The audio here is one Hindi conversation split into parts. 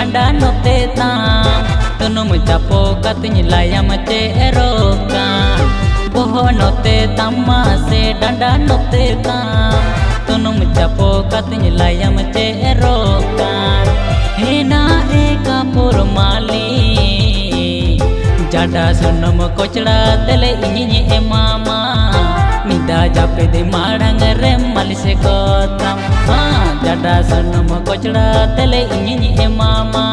डंडा नोते ताम तुनुम चापो कतनी लायम चे एरोका बोहो नोते तम्मा से डंडा नोते ताम तुनुम चापो कतनी लायम चे एरोका हेना एका पुरमाली जाडा सुनम कोचड़ा तेले इनी एमामा निदा जापे दे माड़ंग रे मलिसे कोतम जाडा सुनम कोचड़ा तेले इनी एमामा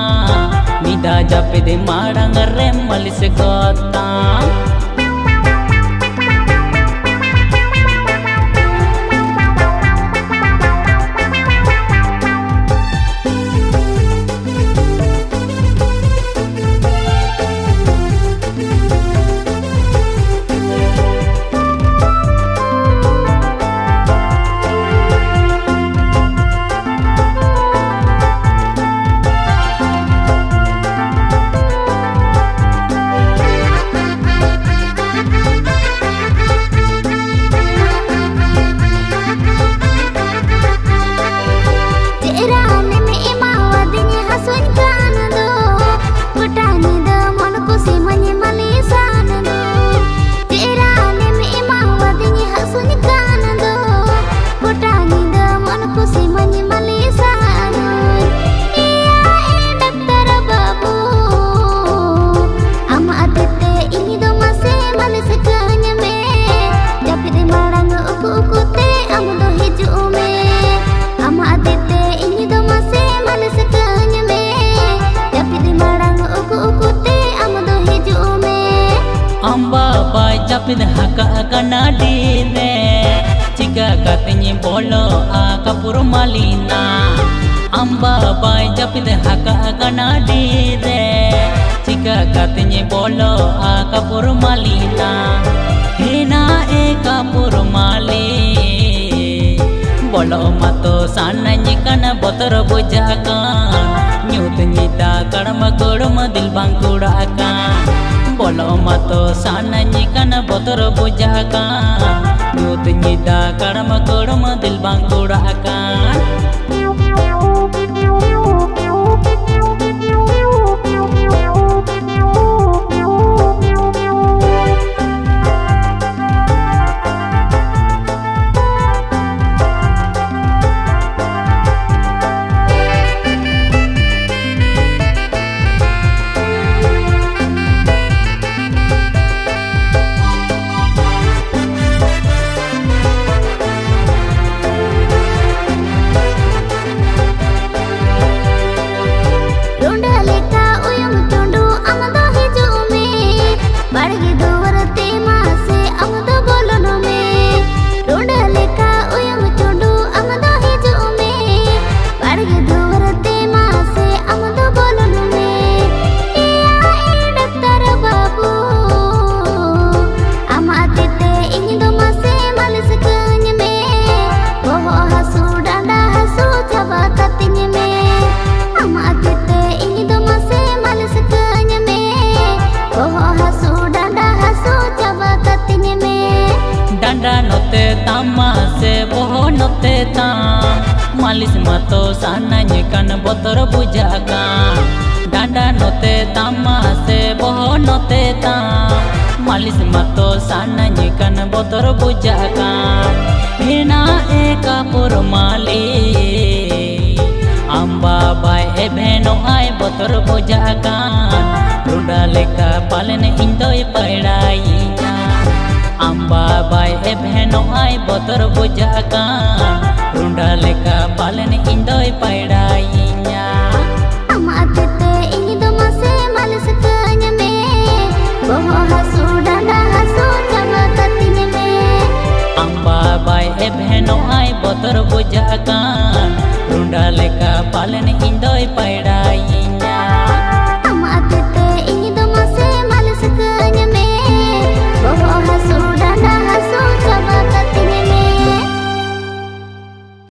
निदा जापे दे माड़ंग रे मलिसे कोतम जापिद हका कनाडी ने चिका कतनी बोलो आका पुरमालीना अम्बा बाय जापिद हका कनाडी रे चिका कतनी बोलो आका पुरमालीना हेना एका पुरमाली बोलो मतो साननी कना बोतर बुजाका न्यूत निदा कड़म कोड़म दिल बांकुड़ाका बोलो मतो साननी कना बोतर बुजाका न्यूत निदा कड़म कोड़म दिल बांकुड़ाका तम्मा से बोहो नोते ताम मालिस मतो साननी कन बोतर बुजाका डांडा नोते तम्मा से बोहो नोते ताम मालिस मतो साननी कन बोतर बुजाका हेना एका पुरमाली अम्बा बाय ए भेनो आय बोतर बुजाका रुंडा लेका पालन इंदोय पड़ाईना अम्बा बाय ए भेनो आय बोतर बुजाका रुंडा लेका पालन इंदोय पड़ाईना अमाते इनी दो मासे मालिस कन्य में बोहो हसू डांडा हसू जमा कतिन में अम्बा बाय ए भेनो आय बोतर बुजाका रुंडा लेका पालन इंदोय पड़ा